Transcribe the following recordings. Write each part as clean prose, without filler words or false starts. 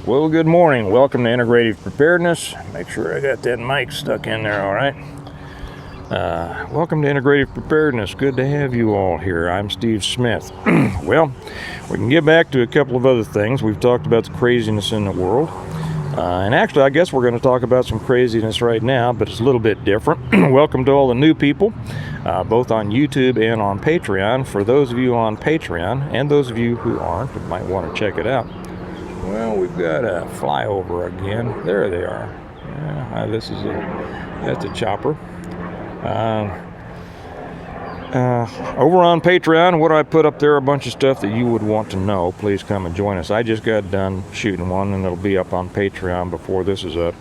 Well, good morning. Welcome to Integrative Preparedness. Make sure I got that mic stuck in there, all right? Welcome to Integrative Preparedness. Good to have you all here. I'm Steve Smith. Well, we can get back to a couple of other things. We've talked about the craziness in the world. And actually, I guess we're going to talk about some craziness right now, but it's a little bit different. Welcome to all the new people, both on YouTube and on Patreon. For those of you on Patreon, and those of you who aren't, you might want to check it out. Well, we've got a flyover again. There they are. Yeah, that's a chopper. Over on Patreon, what I put up there, a bunch of stuff that you would want to know. Please come and join us. I just got done shooting one, and it'll be up on Patreon before this is up,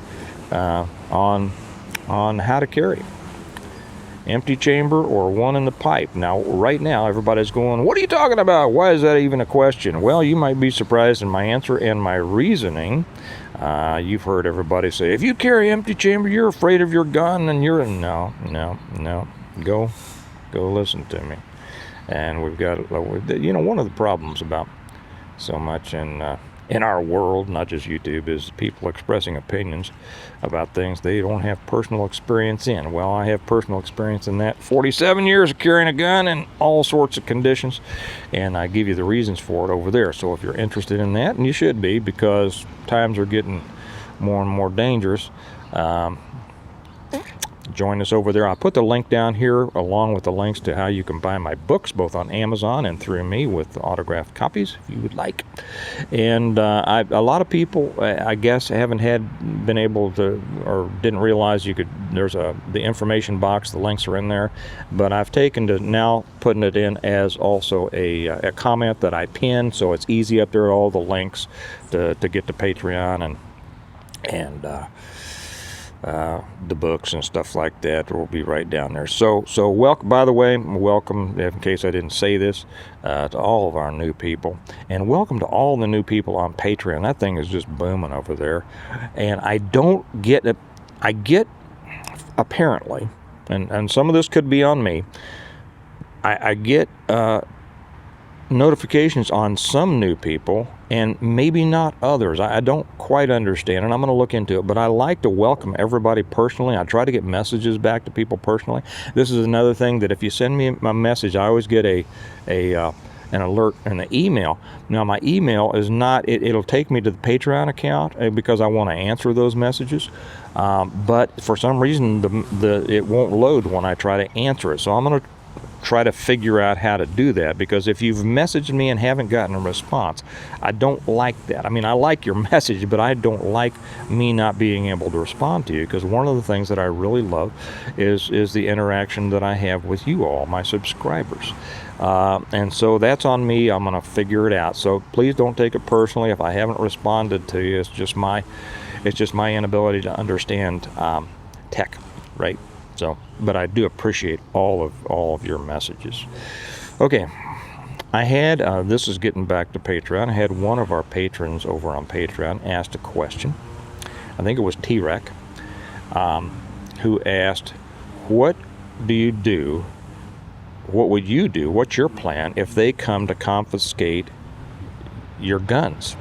on how to carry empty chamber or one in the pipe. Now, right now, everybody's going, what are you talking about? Why is that even a question? Well, you might be surprised in my answer and my reasoning. You've heard everybody say, if you carry empty chamber, you're afraid of your gun, and you're... No. Go listen to me. And we've got, one of the problems about so much in our world, not just YouTube, is people expressing opinions about things they don't have personal experience in. Well, I have personal experience in that. 47 years of carrying a gun in all sorts of conditions, and I give you the reasons for it over there. So if you're interested in that, and you should be, because times are getting more and more dangerous, join us over there. I'll put the link down here along with the links to how you can buy my books, both on Amazon and through me, with autographed copies if you would like. And a lot of people, I guess, haven't been able to, or didn't realize you could. There's the information box. The links are in there, but I've taken to now putting it in as also a comment that I pin, so it's easy up there. All the links to get to Patreon and the books and stuff like that will be right down there. So welcome. By the way, welcome, in case I didn't say this, to all of our new people, and welcome to all the new people on Patreon. That thing is just booming over there, and I don't get it. I get, apparently, and some of this could be on me. I get notifications on some new people and maybe not others. I don't quite understand, and I'm going to look into it, but I like to welcome everybody personally. I try to get messages back to people personally. This is another thing, that if you send me a message, I always get an alert in the email. Now, my email is not, it'll take me to the Patreon account because I want to answer those messages, but for some reason it won't load when I try to answer it. So I'm going to try to figure out how to do that, because if you've messaged me and haven't gotten a response, I don't like that. I mean, I like your message, but I don't like me not being able to respond to you, because one of the things that I really love is the interaction that I have with you all, my subscribers. And so that's on me. I'm going to figure it out. So please don't take it personally if I haven't responded to you. It's just my inability to understand tech, right? So, but I do appreciate all of your messages. Okay, I had, this is getting back to Patreon, I had one of our patrons over on Patreon asked a question. I think it was T-Rec, who asked, what do you do, what would you do, what's your plan if they come to confiscate your guns?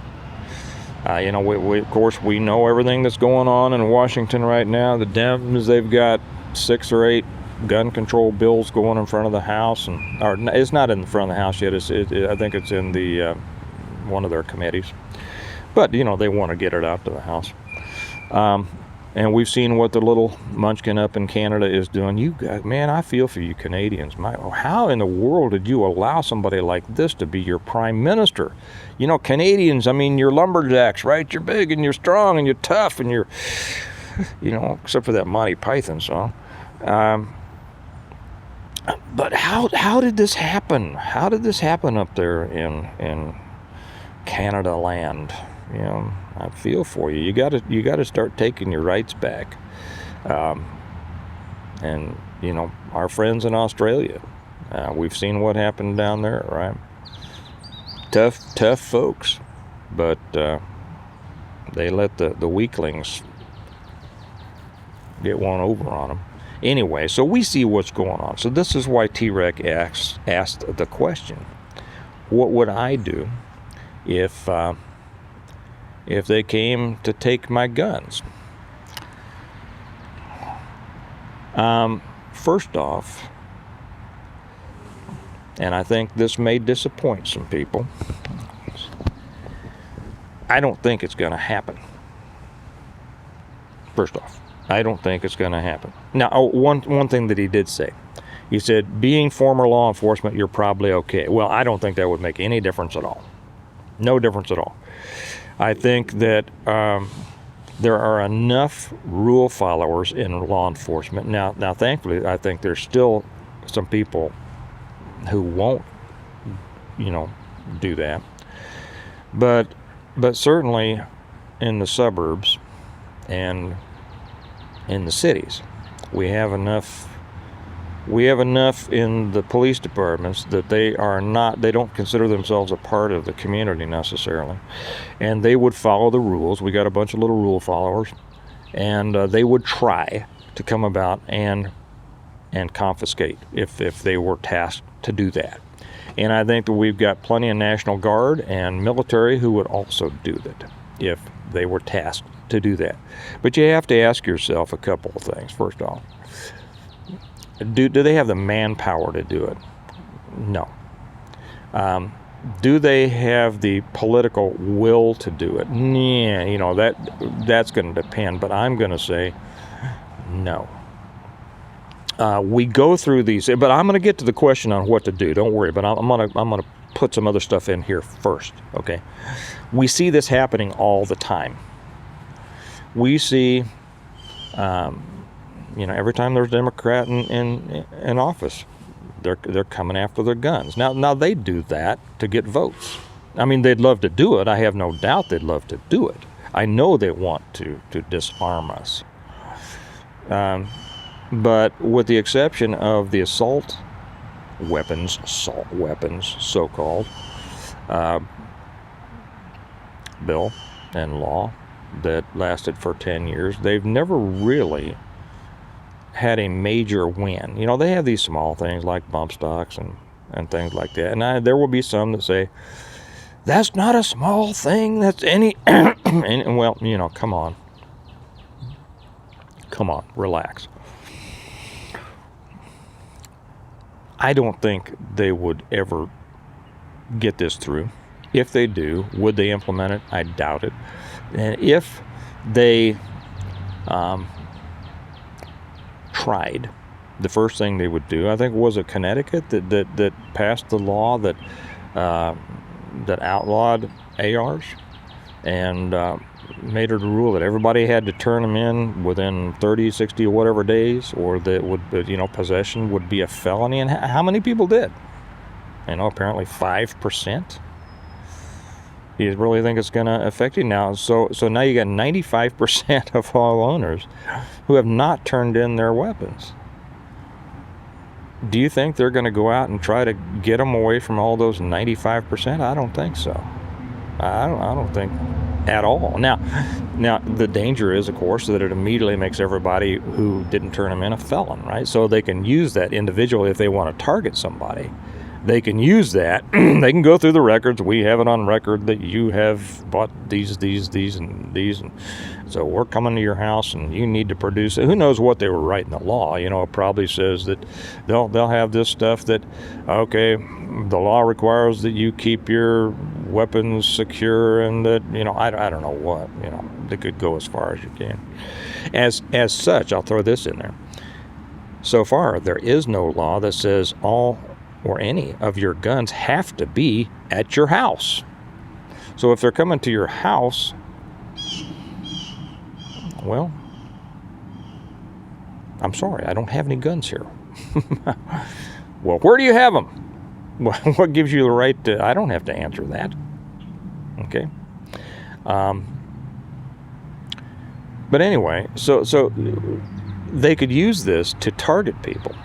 We, of course, we know everything that's going on in Washington right now. The Dems, they've got 6 or 8 gun control bills going in front of the House, or it's not in front of the House yet. I think it's in the one of their committees, but they want to get it out to the House. And we've seen what the little munchkin up in Canada is doing. You guys, man, I feel for you Canadians. How in the world did you allow somebody like this to be your prime minister? Canadians, I mean, you're lumberjacks, right? You're big and you're strong and you're tough and you're, except for that Monty Python song. But how did this happen? How did this happen up there in Canada land? I feel for you. You got to start taking your rights back. And our friends in Australia, we've seen what happened down there, right? Tough folks, but they let the weaklings get one over on them. Anyway, so we see what's going on. So this is why T-Rec asked the question, what would I do if if they came to take my guns? First off, and I think this may disappoint some people, I don't think it's going to happen. First off, I don't think it's going to happen. Now, one thing that he did say, he said, being former law enforcement, you're probably okay. Well, I don't think that would make any difference at all. No difference at all. I think that there are enough rule followers in law enforcement. Now, thankfully, I think there's still some people who won't, do that. But certainly in the suburbs and in the cities, we have enough in the police departments that they don't consider themselves a part of the community necessarily, and they would follow the rules. We got a bunch of little rule followers, and they would try to come about and confiscate if they were tasked to do that. And I think that we've got plenty of National Guard and military who would also do that if they were tasked to do that. But you have to ask yourself a couple of things. First off, do they have the manpower to do it? No. Do they have the political will to do it? Yeah, that's going to depend, but I'm going to say no. We go through these, but I'm going to get to the question on what to do. Don't worry, but I'm going to put some other stuff in here first. Okay, we see this happening all the time. We see, every time there's a Democrat in office, they're coming after their guns. Now they do that to get votes. I mean, they'd love to do it. I have no doubt they'd love to do it. I know they want to disarm us. But with the exception of the assault weapons, so-called, bill and law that lasted for 10 years, they've never really had a major win. They have these small things like bump stocks and things like that. And there will be some that say, that's not a small thing, that's any... well, come on. Come on, relax. I don't think they would ever get this through. If they do, would they implement it? I doubt it. And if they tried, the first thing they would do, I think, was it Connecticut that passed the law that outlawed ARs and made it a rule that everybody had to turn them in within 30, 60, or whatever days, or that possession would be a felony. And how many people did? Apparently 5%. You really think it's going to affect you now? So now you got 95% of all owners who have not turned in their weapons. Do you think they're going to go out and try to get them away from all those 95%? I don't think so. I don't think at all. Now, the danger is, of course, that it immediately makes everybody who didn't turn them in a felon, right? So they can use that individually if they want to target somebody. They can use that. They can go through the records. We have it on record that you have bought these, and these. And so we're coming to your house and you need to produce it. Who knows what they were writing the law? It probably says that they'll have this stuff that, okay, the law requires that you keep your weapons secure, and that, I don't know what, they could go as far as you can. As such, I'll throw this in there. So far, there is no law that says all or any of your guns have to be at your house. So if they're coming to your house, well, I'm sorry, I don't have any guns here. Well, where do you have them? Well, what gives you the right to... I don't have to answer that. Okay. But anyway, so they could use this to target people.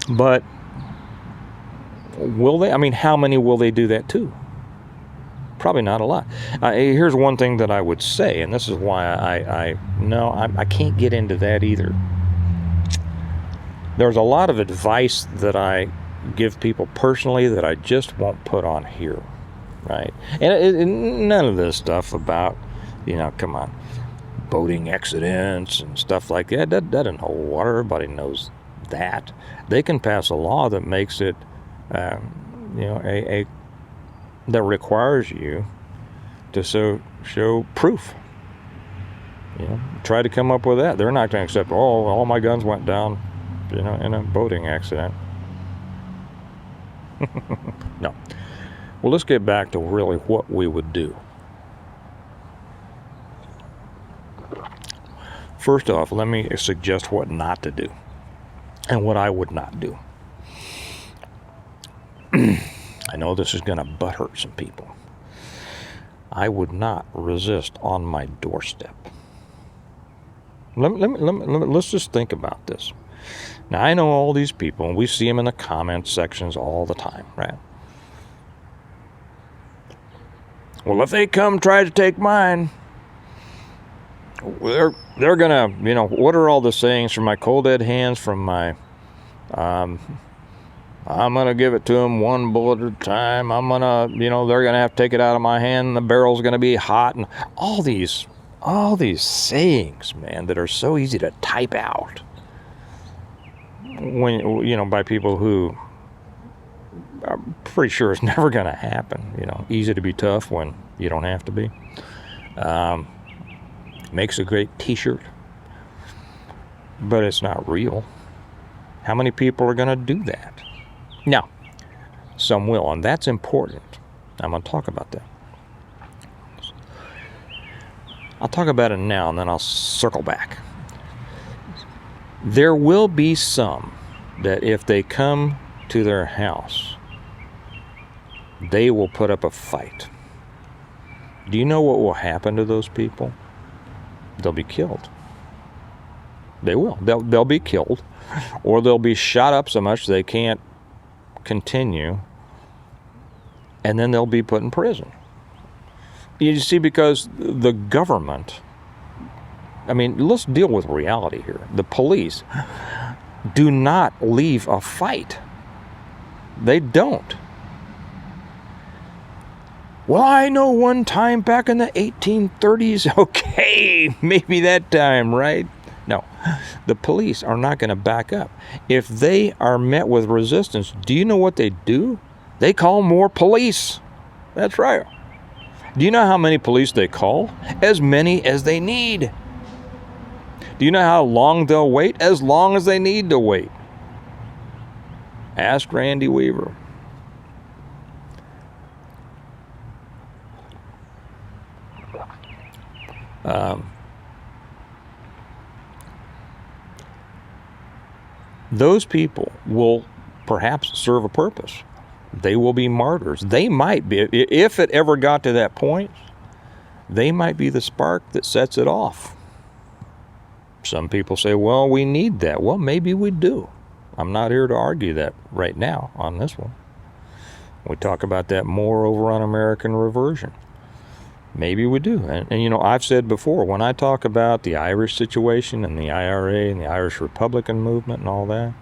But will they? I mean, how many will they do that to? Probably not a lot. Here's one thing that I would say, and this is why I can't get into that either. There's a lot of advice that I give people personally that I just won't put on here, right? And none of this stuff about Come on. Boating accidents and stuff like that. That doesn't hold water. Everybody knows that. They can pass a law that makes it, that requires you to show proof. Try to come up with that. They're not going to accept, all my guns went down, in a boating accident. No. Well, let's get back to really what we would do. First off, let me suggest what not to do and what I would not do. I know this is going to butthurt some people. I would not resist on my doorstep. Let's just think about this. Now, I know all these people, and we see them in the comments sections all the time, right? Well, if they come try to take mine, they're gonna, what are all the sayings from my cold dead hands, from my, I'm gonna give it to them one bullet at a time. I'm gonna, they're gonna have to take it out of my hand. And the barrel's gonna be hot, and all these sayings, man, that are so easy to type out. When by people who I'm pretty sure it's never gonna happen. Easy to be tough when you don't have to be. Makes a great t-shirt, but it's not real. How many people are going to do that? Now, some will, and that's important. I'm going to talk about that. I'll talk about it now, and then I'll circle back. There will be some that if they come to their house, they will put up a fight. Do you know what will happen to those people? They'll be killed. They will. They'll be killed, or they'll be shot up so much they can't continue, and then they'll be put in prison. You see, because the government, let's deal with reality here. The police do not leave a fight. They don't. Well, I know one time back in the 1830s, okay, maybe that time, right? No, the police are not going to back up. If they are met with resistance, do you know what they do? They call more police. That's right. Do you know how many police they call? As many as they need. Do you know how long they'll wait? As long as they need to wait. Ask Randy Weaver. Those people will perhaps serve a purpose. They will be martyrs. They might be, if it ever got to that point, they might be the spark that sets it off. Some people say, well, we need that. Well, maybe we do. I'm not here to argue that right now on this one. We talk about that more over on American Reversion. Maybe we do. And I've said before, when I talk about the Irish situation and the IRA and the Irish Republican movement and all that,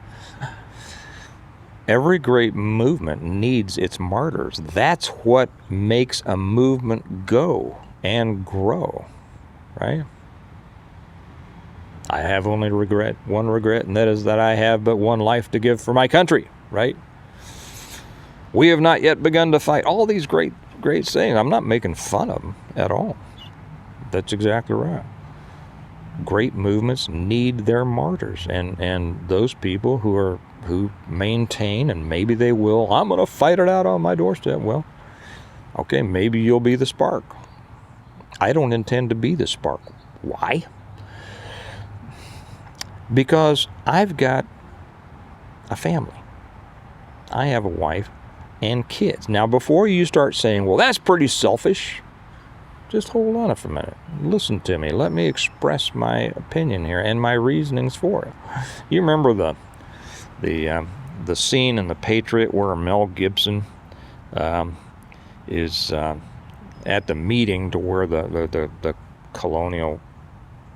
every great movement needs its martyrs. That's what makes a movement go and grow, right? I have only one regret, and that is that I have but one life to give for my country, right? We have not yet begun to fight. All these great sayings. I'm not making fun of them at all. That's exactly right. Great movements need their martyrs, and those people who maintain, and maybe they will, I'm going to fight it out on my doorstep. Well, okay, maybe you'll be the spark. I don't intend to be the spark. Why? Because I've got a family. I have a wife and kids. Now, before you start saying, well, that's pretty selfish, just hold on for a minute. Listen to me. Let me express my opinion here and my reasonings for it. You remember the scene in The Patriot where Mel Gibson is at the meeting to where the colonial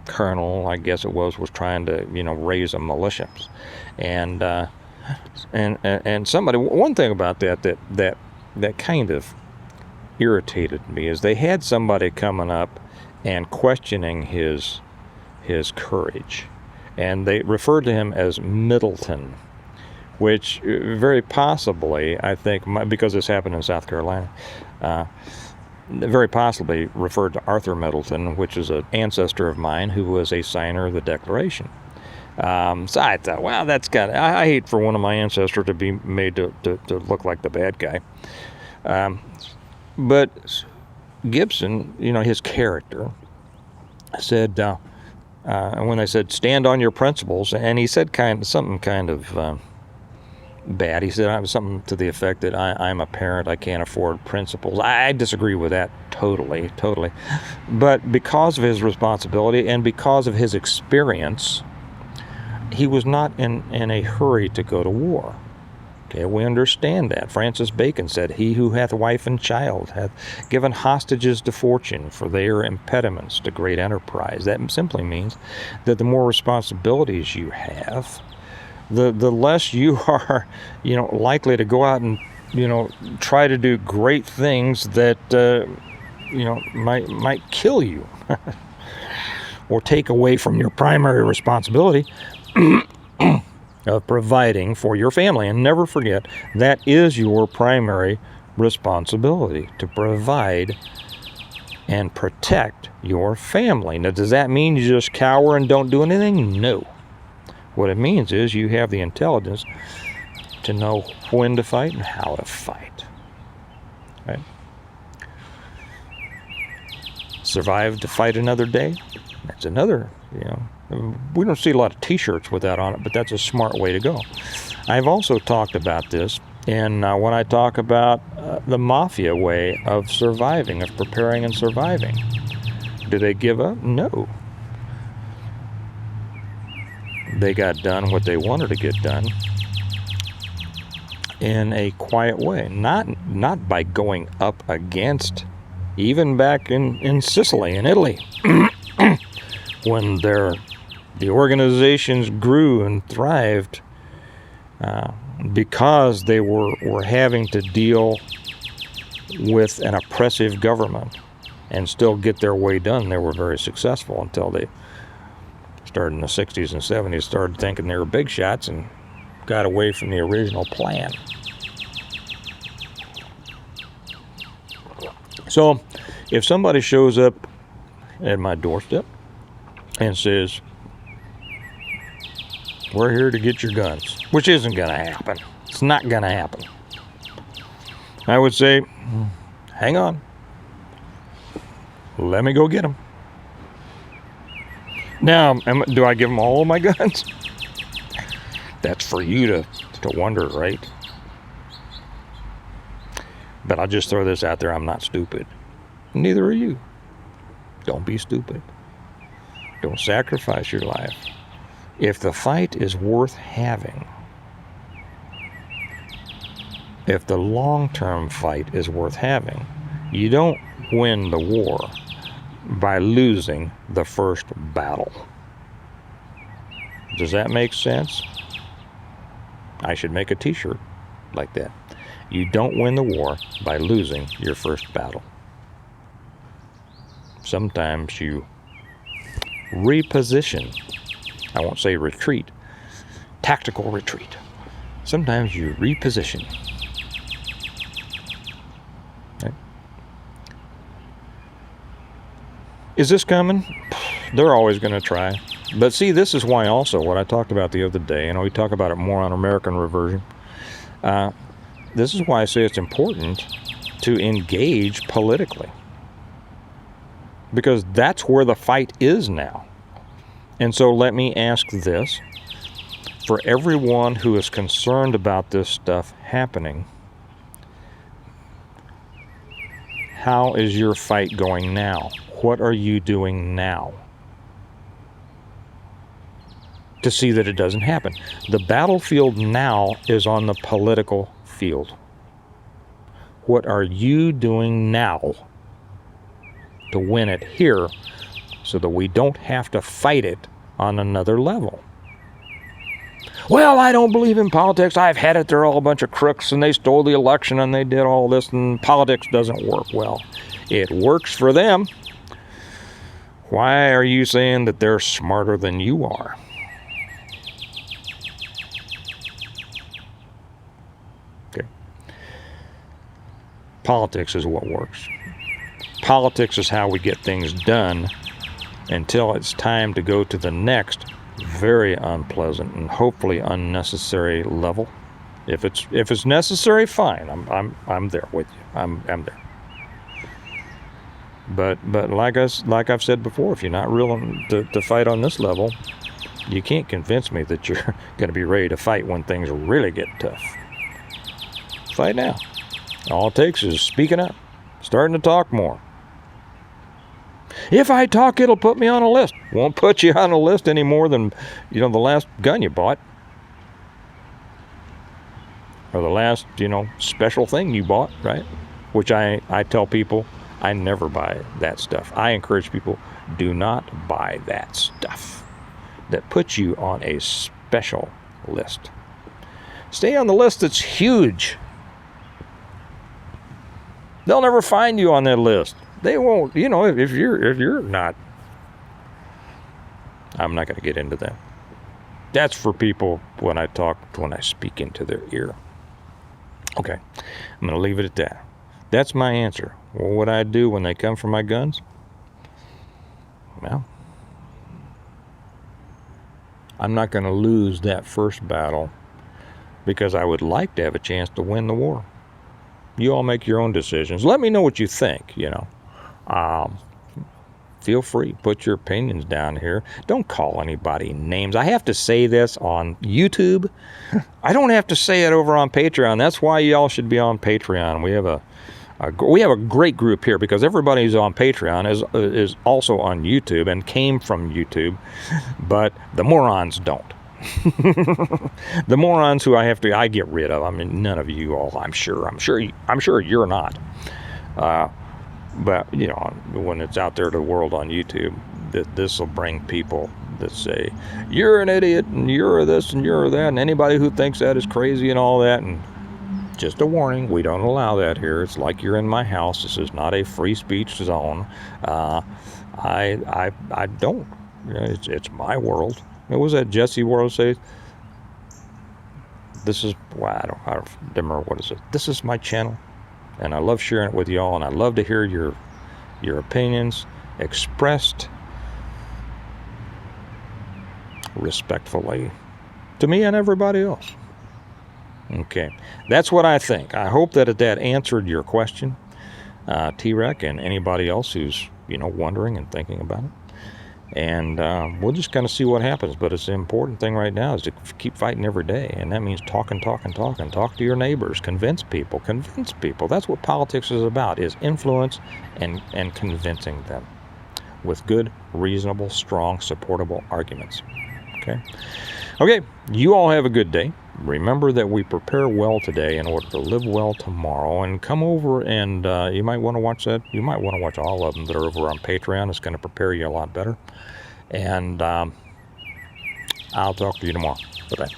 colonel, I guess it was trying to, raise a militia. And somebody, one thing about that kind of irritated me is they had somebody coming up and questioning his courage. And they referred to him as Middleton, which very possibly, I think, because this happened in South Carolina, very possibly referred to Arthur Middleton, which is an ancestor of mine who was a signer of the Declaration. So I thought, wow, that's kind of, I hate for one of my ancestors to be made to look like the bad guy. But Gibson, his character, said, when they said, stand on your principles, and he said something kind of bad. He said something to the effect that I'm a parent, I can't afford principles. I disagree with that totally. But because of his responsibility and because of his experience, he was not in a hurry to go to war. Okay, we understand that. Francis Bacon said, he who hath wife and child hath given hostages to fortune, for they are impediments to great enterprise. That simply means that the more responsibilities you have, the less you are, likely to go out and, try to do great things that, might kill you or take away from your primary responsibility of providing for your family. And never forget, that is your primary responsibility, to provide and protect your family. Now, does that mean you just cower and don't do anything? No. What it means is you have the intelligence to know when to fight and how to fight. Right? Survive to fight another day? That's another, we don't see a lot of t-shirts with that on it, but that's a smart way to go. I've also talked about this when I talk about the mafia way of surviving, of preparing and surviving. Do they give up? No. They got done what they wanted to get done in a quiet way, not by going up against, even back in Sicily, in Italy, when the organizations grew and thrived because they were having to deal with an oppressive government and still get their way done. They were very successful until they started in the 60s and 70s, started thinking they were big shots and got away from the original plan. So if somebody shows up at my doorstep and says, we're here to get your guns, which isn't going to happen. It's not going to happen. I would say, hang on. Let me go get them. Now, do I give them all of my guns? That's for you to wonder, right? But I'll just throw this out there. I'm not stupid. Neither are you. Don't be stupid. Don't sacrifice your life. If the fight is worth having, if the long-term fight is worth having, you don't win the war by losing the first battle. Does that make sense? I should make a t-shirt like that. You don't win the war by losing your first battle. Sometimes you reposition. I won't say retreat. Tactical retreat. Sometimes you reposition. Okay. Is this coming? They're always going to try. But see, this is why also what I talked about the other day, and we talk about it more on American Reversion. This is why I say it's important to engage politically. Because that's where the fight is now. And so let me ask this. For everyone who is concerned about this stuff happening, how is your fight going now? What are you doing now to see that it doesn't happen? The battlefield now is on the political field. What are you doing now to win it here so that we don't have to fight it on another level? Well, I don't believe in politics. I've had it. They're all a bunch of crooks and they stole the election and they did all this, and politics doesn't work. Well, it works for them. Why are you saying that they're smarter than you are? Okay. Politics is what works. Politics is how we get things done until it's time to go to the next very unpleasant and hopefully unnecessary level. If it's necessary, fine. I'm there with you. I'm there. But like I've said before, if you're not willing to fight on this level, you can't convince me that you're going to be ready to fight when things really get tough. Fight now. All it takes is speaking up, starting to talk more. If I talk, it'll put me on a list. Won't put you on a list any more than, the last gun you bought. Or the last, special thing you bought, right? Which I tell people, I never buy that stuff. I encourage people, do not buy that stuff that puts you on a special list. Stay on the list that's huge. They'll never find you on that list. They won't, if you're not. I'm not going to get into that. That's for people when I speak into their ear. Okay, I'm going to leave it at that. That's my answer. What would I do when they come for my guns? Well, I'm not going to lose that first battle because I would like to have a chance to win the war. You all make your own decisions. Let me know what you think, Feel free, put your opinions down here. Don't call anybody names. I have to say this on YouTube. I don't have to say it over on Patreon. That's why y'all should be on Patreon. We have a great group here because everybody who's on Patreon is also on YouTube and came from YouTube, but the morons don't. The morons who I get rid of. I mean, none of you all. I'm sure you're not. But when it's out there to the world on YouTube, this will bring people that say you're an idiot and you're this and you're that, and anybody who thinks that is crazy and all that. And just a warning, we don't allow that here. It's like you're in my house. This is not a free speech zone. I don't. It's my world. What was that Jesse World say? This is I don't remember what is it. This is my channel. And I love sharing it with y'all, and I love to hear your opinions expressed respectfully to me and everybody else. Okay, that's what I think. I hope that answered your question, T-Rec, and anybody else who's wondering and thinking about it. And we'll just kind of see what happens. But it's the important thing right now is to keep fighting every day. And that means talk to your neighbors, convince people. That's what politics is about, is influence and convincing them with good, reasonable, strong, supportable arguments. Okay, you all have a good day. Remember that we prepare well today in order to live well tomorrow. And come over and you might want to watch that. You might want to watch all of them that are over on Patreon. It's going to prepare you a lot better. And I'll talk to you tomorrow. Bye-bye.